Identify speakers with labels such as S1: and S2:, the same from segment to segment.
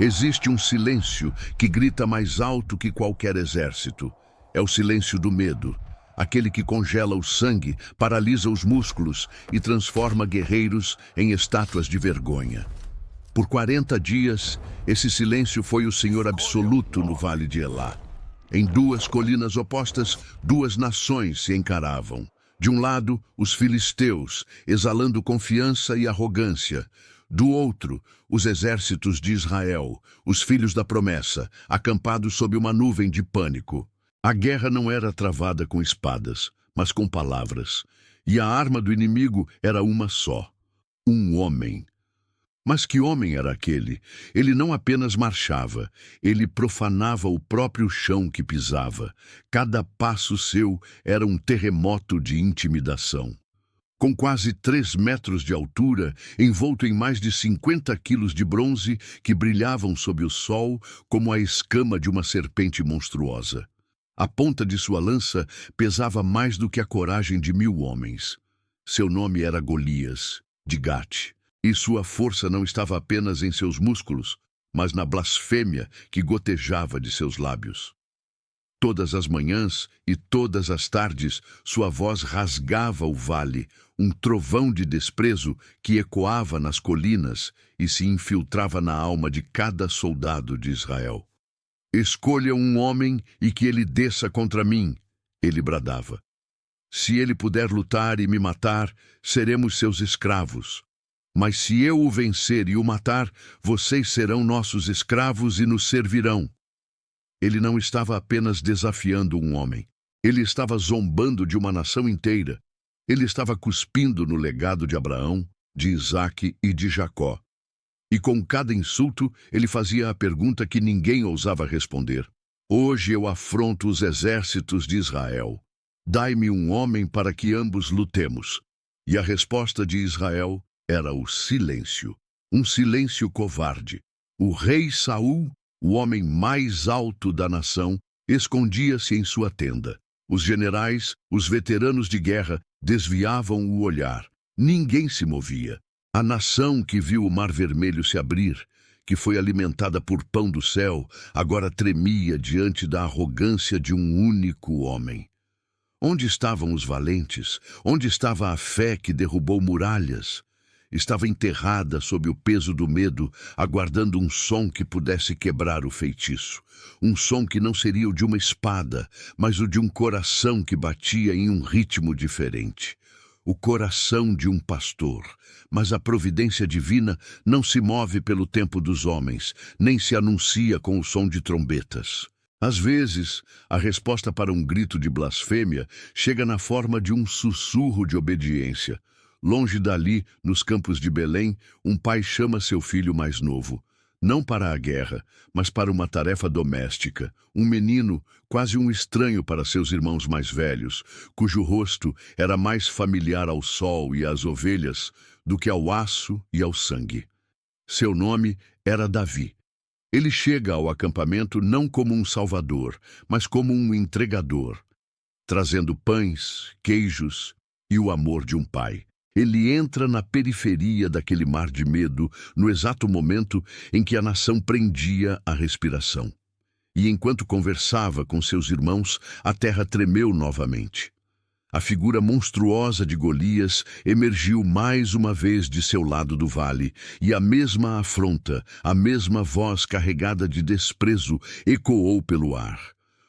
S1: Existe um silêncio que grita mais alto que qualquer exército. É o silêncio do medo, aquele que congela o sangue, paralisa os músculos e transforma guerreiros em estátuas de vergonha. Por 40 dias, esse silêncio foi o Senhor absoluto no Vale de Elá. Em duas colinas opostas, duas nações se encaravam. De um lado, os filisteus, exalando confiança e arrogância. Do outro, os exércitos de Israel, os filhos da promessa, acampados sob uma nuvem de pânico. A guerra não era travada com espadas, mas com palavras. E a arma do inimigo era uma só: um homem. Mas que homem era aquele? Ele não apenas marchava, ele profanava o próprio chão que pisava. Cada passo seu era um terremoto de intimidação. Com quase 3 metros de altura, envolto em mais de 50 quilos de bronze que brilhavam sob o sol como a escama de uma serpente monstruosa. A ponta de sua lança pesava mais do que a coragem de 1000 homens. Seu nome era Golias, de Gate, e sua força não estava apenas em seus músculos, mas na blasfêmia que gotejava de seus lábios. Todas as manhãs e todas as tardes, sua voz rasgava o vale, um trovão de desprezo que ecoava nas colinas e se infiltrava na alma de cada soldado de Israel. Escolha um homem e que ele desça contra mim, ele bradava. Se ele puder lutar e me matar, seremos seus escravos. Mas se eu o vencer e o matar, vocês serão nossos escravos e nos servirão. Ele não estava apenas desafiando um homem. Ele estava zombando de uma nação inteira. Ele estava cuspindo no legado de Abraão, de Isaque e de Jacó. E com cada insulto, ele fazia a pergunta que ninguém ousava responder. Hoje eu afronto os exércitos de Israel. Dai-me um homem para que ambos lutemos. E a resposta de Israel era o silêncio. Um silêncio covarde. O rei Saul, o homem mais alto da nação, escondia-se em sua tenda. Os generais, os veteranos de guerra, desviavam o olhar. Ninguém se movia. A nação que viu o Mar Vermelho se abrir, que foi alimentada por pão do céu, agora tremia diante da arrogância de um único homem. Onde estavam os valentes? Onde estava a fé que derrubou muralhas? Estava enterrada sob o peso do medo, aguardando um som que pudesse quebrar o feitiço. Um som que não seria o de uma espada, mas o de um coração que batia em um ritmo diferente. O coração de um pastor. Mas a providência divina não se move pelo tempo dos homens, nem se anuncia com o som de trombetas. Às vezes, a resposta para um grito de blasfêmia chega na forma de um sussurro de obediência. Longe dali, nos campos de Belém, um pai chama seu filho mais novo, não para a guerra, mas para uma tarefa doméstica. Um menino, quase um estranho para seus irmãos mais velhos, cujo rosto era mais familiar ao sol e às ovelhas do que ao aço e ao sangue. Seu nome era Davi. Ele chega ao acampamento não como um salvador, mas como um entregador, trazendo pães, queijos e o amor de um pai. Ele entra na periferia daquele mar de medo no exato momento em que a nação prendia a respiração. E enquanto conversava com seus irmãos, a terra tremeu novamente. A figura monstruosa de Golias emergiu mais uma vez de seu lado do vale, e a mesma afronta, a mesma voz carregada de desprezo ecoou pelo ar.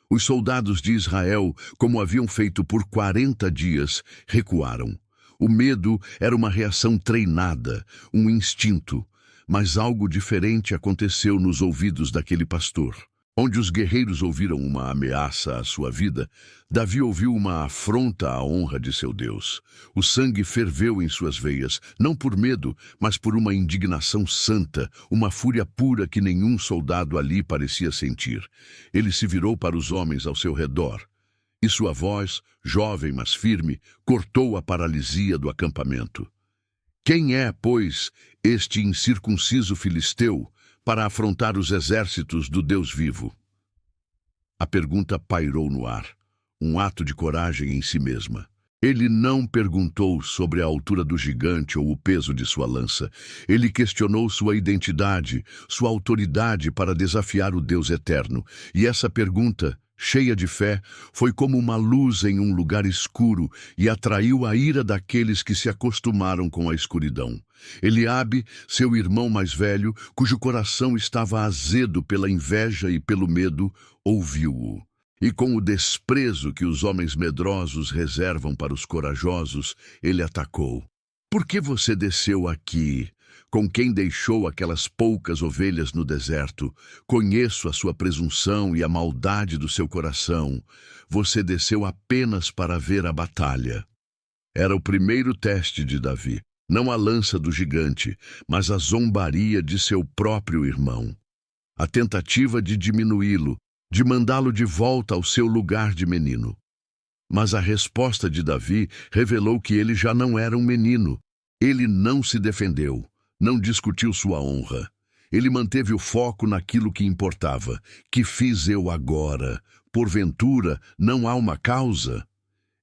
S1: Os soldados de Israel, como haviam feito por 40 dias, recuaram. O medo era uma reação treinada, um instinto, mas algo diferente aconteceu nos ouvidos daquele pastor. Onde os guerreiros ouviram uma ameaça à sua vida, Davi ouviu uma afronta à honra de seu Deus. O sangue ferveu em suas veias, não por medo, mas por uma indignação santa, uma fúria pura que nenhum soldado ali parecia sentir. Ele se virou para os homens ao seu redor. E sua voz, jovem mas firme, cortou a paralisia do acampamento. Quem é, pois, este incircunciso filisteu para afrontar os exércitos do Deus vivo? A pergunta pairou no ar, um ato de coragem em si mesma. Ele não perguntou sobre a altura do gigante ou o peso de sua lança. Ele questionou sua identidade, sua autoridade para desafiar o Deus eterno. E essa pergunta, cheia de fé, foi como uma luz em um lugar escuro e atraiu a ira daqueles que se acostumaram com a escuridão. Eliabe, seu irmão mais velho, cujo coração estava azedo pela inveja e pelo medo, ouviu-o. E com o desprezo que os homens medrosos reservam para os corajosos, ele atacou. Por que você desceu aqui? Com quem deixou aquelas poucas ovelhas no deserto? Conheço a sua presunção e a maldade do seu coração. Você desceu apenas para ver a batalha. Era o primeiro teste de Davi, não a lança do gigante, mas a zombaria de seu próprio irmão. A tentativa de diminuí-lo, de mandá-lo de volta ao seu lugar de menino. Mas a resposta de Davi revelou que ele já não era um menino. Ele não se defendeu, não discutiu sua honra. Ele manteve o foco naquilo que importava. Que fiz eu agora? Porventura, não há uma causa?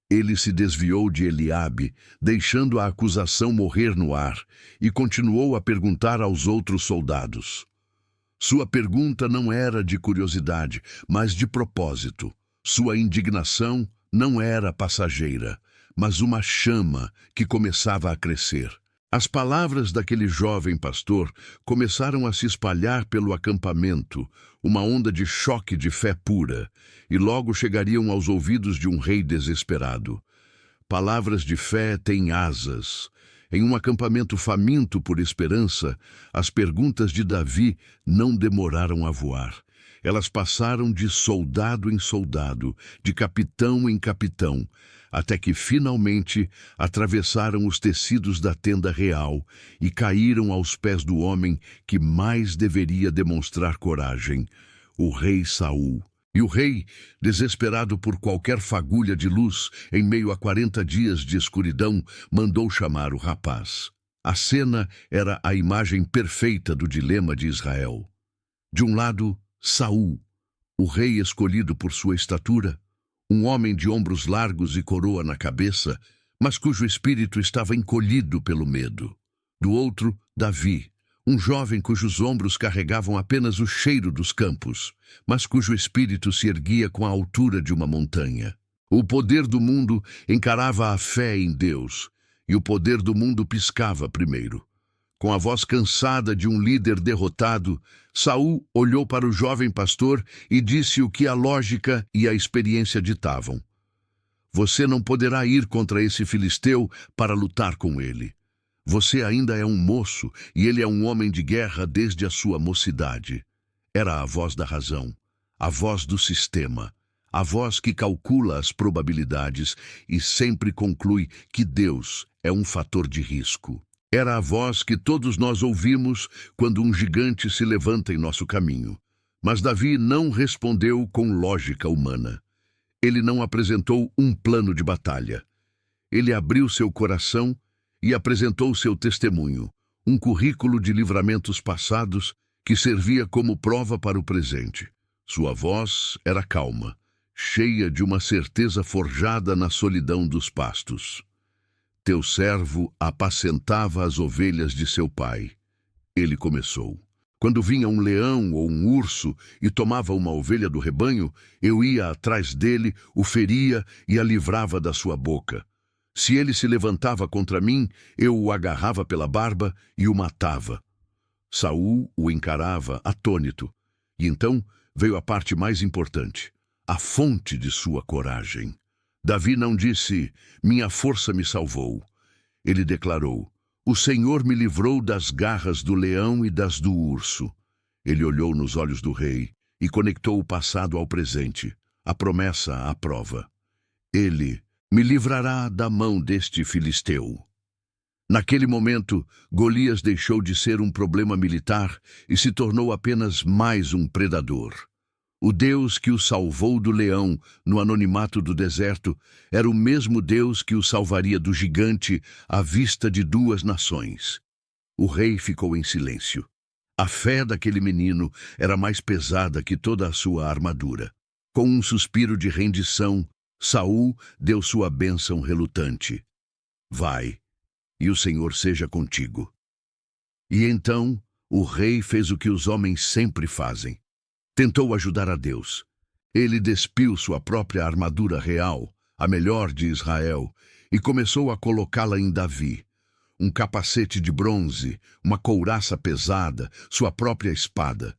S1: Ele se desviou de Eliabe, deixando a acusação morrer no ar, e continuou a perguntar aos outros soldados. Sua pergunta não era de curiosidade, mas de propósito. Sua indignação não era passageira, mas uma chama que começava a crescer. As palavras daquele jovem pastor começaram a se espalhar pelo acampamento, uma onda de choque de fé pura, e logo chegariam aos ouvidos de um rei desesperado. Palavras de fé têm asas. Em um acampamento faminto por esperança, as perguntas de Davi não demoraram a voar. Elas passaram de soldado em soldado, de capitão em capitão, até que finalmente atravessaram os tecidos da tenda real e caíram aos pés do homem que mais deveria demonstrar coragem, o rei Saul. E o rei, desesperado por qualquer fagulha de luz, em meio a 40 dias de escuridão, mandou chamar o rapaz. A cena era a imagem perfeita do dilema de Israel. De um lado, Saul, o rei escolhido por sua estatura, um homem de ombros largos e coroa na cabeça, mas cujo espírito estava encolhido pelo medo. Do outro, Davi, um jovem cujos ombros carregavam apenas o cheiro dos campos, mas cujo espírito se erguia com a altura de uma montanha. O poder do mundo encarava a fé em Deus, e o poder do mundo piscava primeiro. Com a voz cansada de um líder derrotado, Saul olhou para o jovem pastor e disse o que a lógica e a experiência ditavam. Você não poderá ir contra esse filisteu para lutar com ele. Você ainda é um moço e ele é um homem de guerra desde a sua mocidade. Era a voz da razão, a voz do sistema, a voz que calcula as probabilidades e sempre conclui que Deus é um fator de risco. Era a voz que todos nós ouvimos quando um gigante se levanta em nosso caminho. Mas Davi não respondeu com lógica humana. Ele não apresentou um plano de batalha. Ele abriu seu coração e apresentou seu testemunho, um currículo de livramentos passados que servia como prova para o presente. Sua voz era calma, cheia de uma certeza forjada na solidão dos pastos. Teu servo apacentava as ovelhas de seu pai. Ele começou. Quando vinha um leão ou um urso e tomava uma ovelha do rebanho, eu ia atrás dele, o feria e a livrava da sua boca. Se ele se levantava contra mim, eu o agarrava pela barba e o matava. Saul o encarava atônito. E então veio a parte mais importante, a fonte de sua coragem. Davi não disse, minha força me salvou. Ele declarou, o Senhor me livrou das garras do leão e das do urso. Ele olhou nos olhos do rei e conectou o passado ao presente, a promessa à prova. Ele me livrará da mão deste filisteu. Naquele momento, Golias deixou de ser um problema militar e se tornou apenas mais um predador. O Deus que o salvou do leão no anonimato do deserto era o mesmo Deus que o salvaria do gigante à vista de duas nações. O rei ficou em silêncio. A fé daquele menino era mais pesada que toda a sua armadura. Com um suspiro de rendição, Saul deu sua bênção relutante. Vai, e o Senhor seja contigo. E então o rei fez o que os homens sempre fazem. Tentou ajudar a Deus. Ele despiu sua própria armadura real, a melhor de Israel, e começou a colocá-la em Davi. Um capacete de bronze, uma couraça pesada, sua própria espada.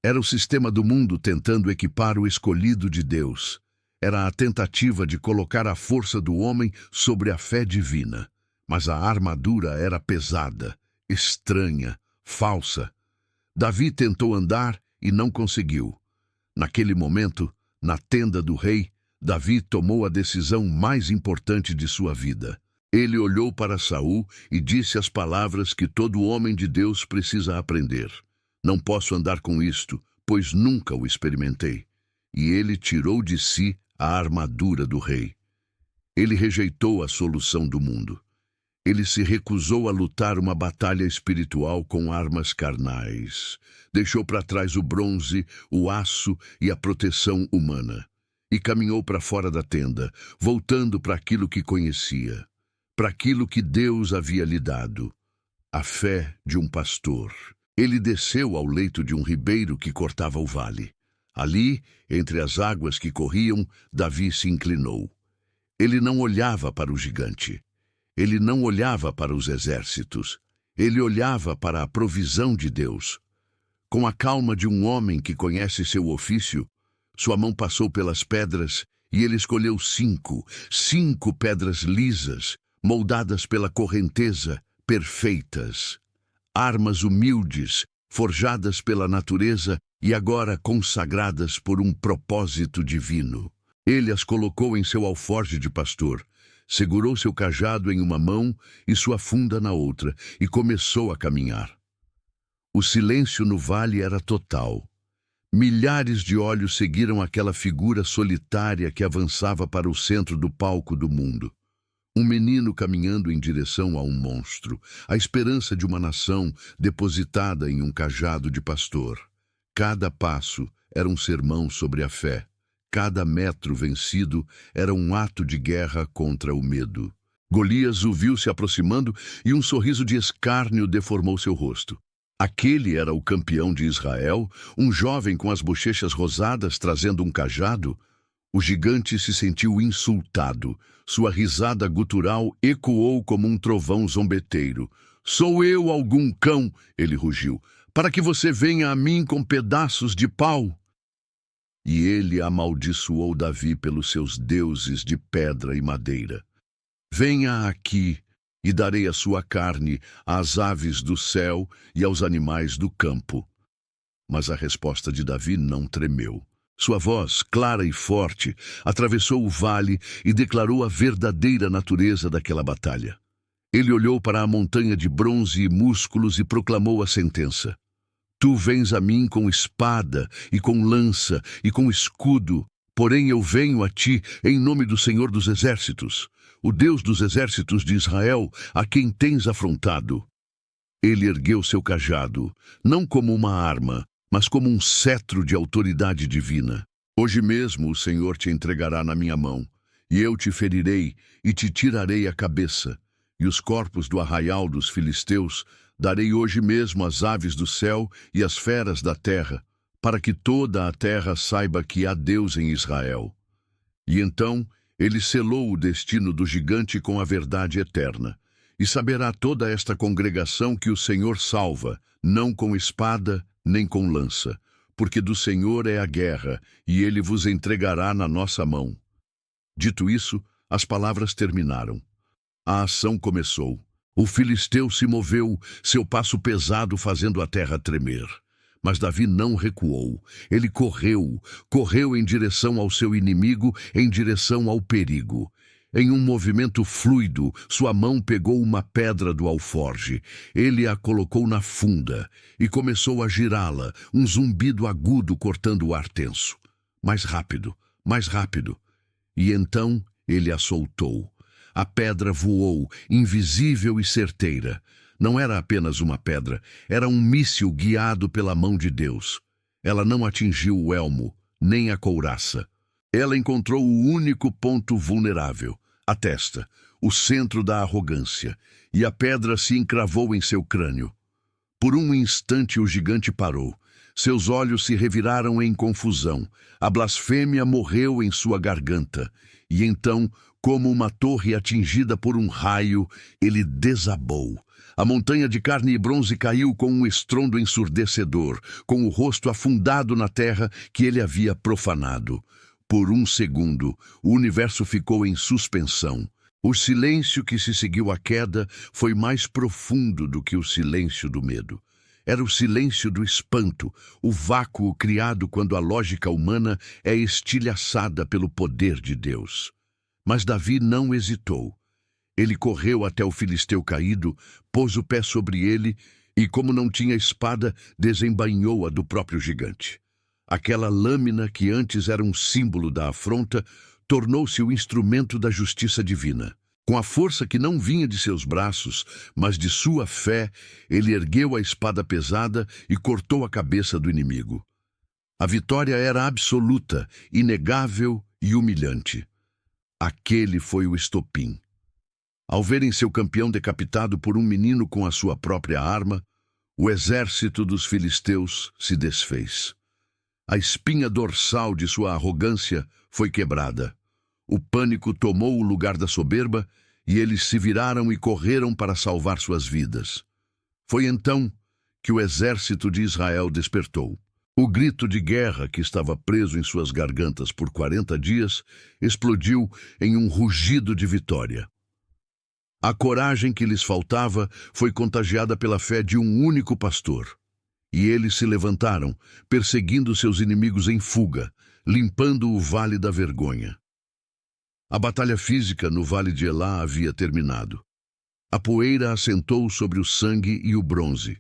S1: Era o sistema do mundo tentando equipar o escolhido de Deus. Era a tentativa de colocar a força do homem sobre a fé divina. Mas a armadura era pesada, estranha, falsa. Davi tentou andar e não conseguiu. Naquele momento, na tenda do rei, Davi tomou a decisão mais importante de sua vida. Ele olhou para Saul e disse as palavras que todo homem de Deus precisa aprender. Não posso andar com isto, pois nunca o experimentei. E ele tirou de si a armadura do rei. Ele rejeitou a solução do mundo. Ele se recusou a lutar uma batalha espiritual com armas carnais. Deixou para trás o bronze, o aço e a proteção humana. E caminhou para fora da tenda, voltando para aquilo que conhecia. Para aquilo que Deus havia lhe dado. A fé de um pastor. Ele desceu ao leito de um ribeiro que cortava o vale. Ali, entre as águas que corriam, Davi se inclinou. Ele não olhava para o gigante. Ele não olhava para os exércitos. Ele olhava para a provisão de Deus. Com a calma de um homem que conhece seu ofício, sua mão passou pelas pedras e ele escolheu cinco pedras lisas, moldadas pela correnteza, perfeitas. Armas humildes, forjadas pela natureza e agora consagradas por um propósito divino. Ele as colocou em seu alforje de pastor, segurou seu cajado em uma mão e sua funda na outra, e começou a caminhar. O silêncio no vale era total. Milhares de olhos seguiram aquela figura solitária que avançava para o centro do palco do mundo. Um menino caminhando em direção a um monstro, a esperança de uma nação depositada em um cajado de pastor. Cada passo era um sermão sobre a fé. Cada metro vencido era um ato de guerra contra o medo. Golias o viu se aproximando e um sorriso de escárnio deformou seu rosto. Aquele era o campeão de Israel, um jovem com as bochechas rosadas trazendo um cajado. O gigante se sentiu insultado. Sua risada gutural ecoou como um trovão zombeteiro. "Sou eu algum cão?" ele rugiu. "Para que você venha a mim com pedaços de pau?" E ele amaldiçoou Davi pelos seus deuses de pedra e madeira. "Venha aqui, e darei a sua carne às aves do céu e aos animais do campo." Mas a resposta de Davi não tremeu. Sua voz, clara e forte, atravessou o vale e declarou a verdadeira natureza daquela batalha. Ele olhou para a montanha de bronze e músculos e proclamou a sentença: "Tu vens a mim com espada e com lança e com escudo, porém eu venho a ti em nome do Senhor dos Exércitos, o Deus dos exércitos de Israel, a quem tens afrontado." Ele ergueu seu cajado, não como uma arma, mas como um cetro de autoridade divina. "Hoje mesmo o Senhor te entregará na minha mão, e eu te ferirei e te tirarei a cabeça, e os corpos do arraial dos filisteus darei hoje mesmo às aves do céu e às feras da terra, para que toda a terra saiba que há Deus em Israel." E então ele selou o destino do gigante com a verdade eterna. E saberá toda esta congregação que o Senhor salva, não com espada nem com lança, porque do Senhor é a guerra, e ele vos entregará na nossa mão. Dito isso, as palavras terminaram. A ação começou. O filisteu se moveu, seu passo pesado fazendo a terra tremer. Mas Davi não recuou. Ele correu em direção ao seu inimigo, em direção ao perigo. Em um movimento fluido, sua mão pegou uma pedra do alforge. Ele a colocou na funda e começou a girá-la, um zumbido agudo cortando o ar tenso. Mais rápido, mais rápido. E então ele a soltou. A pedra voou, invisível e certeira. Não era apenas uma pedra, era um míssil guiado pela mão de Deus. Ela não atingiu o elmo, nem a couraça. Ela encontrou o único ponto vulnerável, a testa, o centro da arrogância, e a pedra se encravou em seu crânio. Por um instante o gigante parou. Seus olhos se reviraram em confusão. A blasfêmia morreu em sua garganta. E então, como uma torre atingida por um raio, ele desabou. A montanha de carne e bronze caiu com um estrondo ensurdecedor, com o rosto afundado na terra que ele havia profanado. Por um segundo, o universo ficou em suspensão. O silêncio que se seguiu à queda foi mais profundo do que o silêncio do medo. Era o silêncio do espanto, o vácuo criado quando a lógica humana é estilhaçada pelo poder de Deus. Mas Davi não hesitou. Ele correu até o filisteu caído, pôs o pé sobre ele e, como não tinha espada, desembainhou-a do próprio gigante. Aquela lâmina que antes era um símbolo da afronta, tornou-se o instrumento da justiça divina. Com a força que não vinha de seus braços, mas de sua fé, ele ergueu a espada pesada e cortou a cabeça do inimigo. A vitória era absoluta, inegável e humilhante. Aquele foi o estopim. Ao verem seu campeão decapitado por um menino com a sua própria arma, o exército dos filisteus se desfez. A espinha dorsal de sua arrogância foi quebrada. O pânico tomou o lugar da soberba e eles se viraram e correram para salvar suas vidas. Foi então que o exército de Israel despertou. O grito de guerra que estava preso em suas gargantas por 40 dias explodiu em um rugido de vitória. A coragem que lhes faltava foi contagiada pela fé de um único pastor. E eles se levantaram, perseguindo seus inimigos em fuga, limpando o vale da vergonha. A batalha física no vale de Elá havia terminado. A poeira assentou sobre o sangue e o bronze.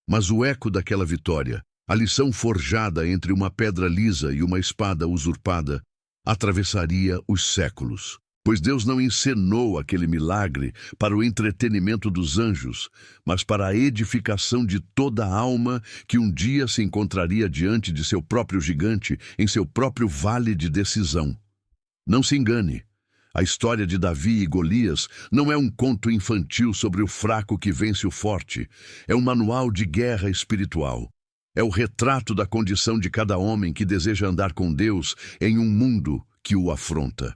S1: Mas o eco daquela vitória, a lição forjada entre uma pedra lisa e uma espada usurpada, atravessaria os séculos. Pois Deus não encenou aquele milagre para o entretenimento dos anjos, mas para a edificação de toda a alma que um dia se encontraria diante de seu próprio gigante, em seu próprio vale de decisão. Não se engane, a história de Davi e Golias não é um conto infantil sobre o fraco que vence o forte, é um manual de guerra espiritual. É o retrato da condição de cada homem que deseja andar com Deus em um mundo que o afronta.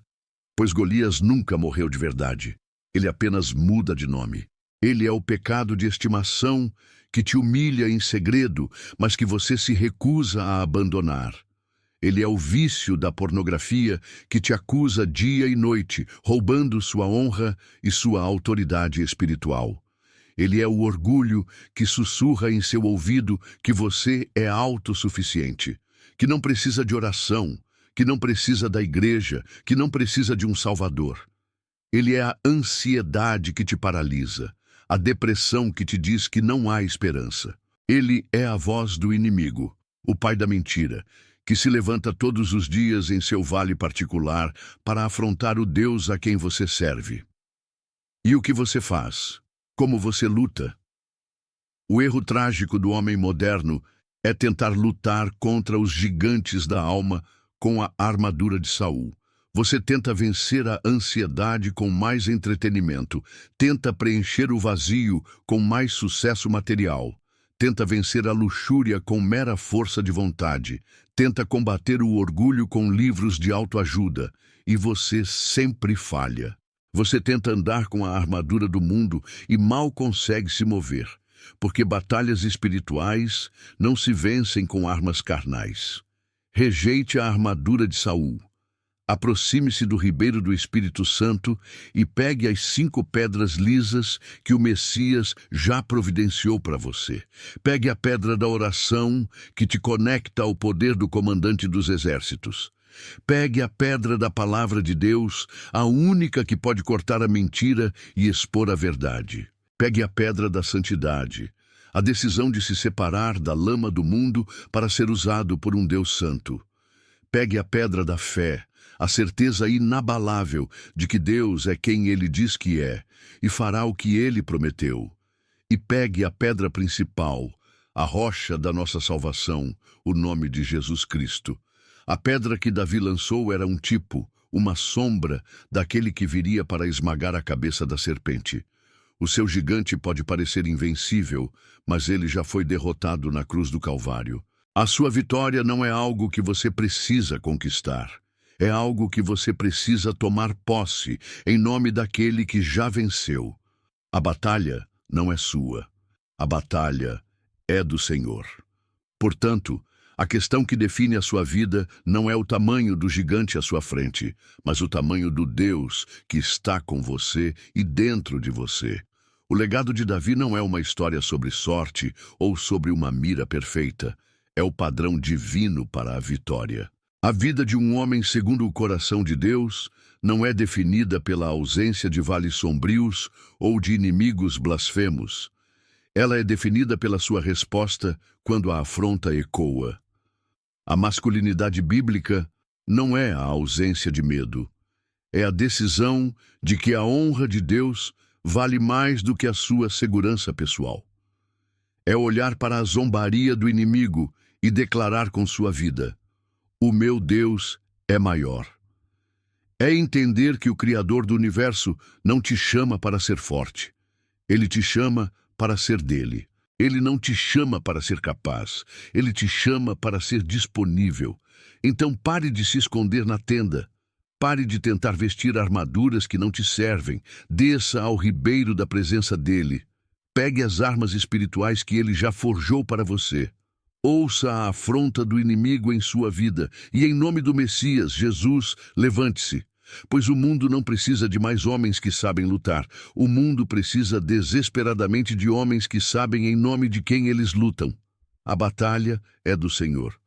S1: Pois Golias nunca morreu de verdade. Ele apenas muda de nome. Ele é o pecado de estimação que te humilha em segredo, mas que você se recusa a abandonar. Ele é o vício da pornografia que te acusa dia e noite, roubando sua honra e sua autoridade espiritual. Ele é o orgulho que sussurra em seu ouvido que você é autossuficiente, que não precisa de oração, que não precisa da igreja, que não precisa de um salvador. Ele é a ansiedade que te paralisa, a depressão que te diz que não há esperança. Ele é a voz do inimigo, o pai da mentira, que se levanta todos os dias em seu vale particular para afrontar o Deus a quem você serve. E o que você faz? Como você luta? O erro trágico do homem moderno é tentar lutar contra os gigantes da alma com a armadura de Saul. Você tenta vencer a ansiedade com mais entretenimento, tenta preencher o vazio com mais sucesso material, tenta vencer a luxúria com mera força de vontade, tenta combater o orgulho com livros de autoajuda, e você sempre falha. Você tenta andar com a armadura do mundo e mal consegue se mover, porque batalhas espirituais não se vencem com armas carnais. Rejeite a armadura de Saul. Aproxime-se do ribeiro do Espírito Santo e pegue as 5 pedras lisas que o Messias já providenciou para você. Pegue a pedra da oração que te conecta ao poder do comandante dos exércitos. Pegue a pedra da palavra de Deus, a única que pode cortar a mentira e expor a verdade. Pegue a pedra da santidade, a decisão de se separar da lama do mundo para ser usado por um Deus santo. Pegue a pedra da fé, a certeza inabalável de que Deus é quem Ele diz que é e fará o que Ele prometeu. E pegue a pedra principal, a rocha da nossa salvação, o nome de Jesus Cristo. A pedra que Davi lançou era um tipo, uma sombra daquele que viria para esmagar a cabeça da serpente. O seu gigante pode parecer invencível, mas ele já foi derrotado na cruz do Calvário. A sua vitória não é algo que você precisa conquistar. É algo que você precisa tomar posse, em nome daquele que já venceu. A batalha não é sua. A batalha é do Senhor. Portanto, a questão que define a sua vida não é o tamanho do gigante à sua frente, mas o tamanho do Deus que está com você e dentro de você. O legado de Davi não é uma história sobre sorte ou sobre uma mira perfeita. É o padrão divino para a vitória. A vida de um homem segundo o coração de Deus não é definida pela ausência de vales sombrios ou de inimigos blasfemos. Ela é definida pela sua resposta quando a afronta ecoa. A masculinidade bíblica não é a ausência de medo. É a decisão de que a honra de Deus vale mais do que a sua segurança pessoal. É olhar para a zombaria do inimigo e declarar com sua vida: o meu Deus é maior. É entender que o Criador do universo não te chama para ser forte. Ele te chama para ser dele. Ele não te chama para ser capaz. Ele te chama para ser disponível. Então pare de se esconder na tenda. Pare de tentar vestir armaduras que não te servem. Desça ao ribeiro da presença dele. Pegue as armas espirituais que ele já forjou para você. Ouça a afronta do inimigo em sua vida e, em nome do Messias, Jesus, levante-se. Pois o mundo não precisa de mais homens que sabem lutar. O mundo precisa desesperadamente de homens que sabem em nome de quem eles lutam. A batalha é do Senhor.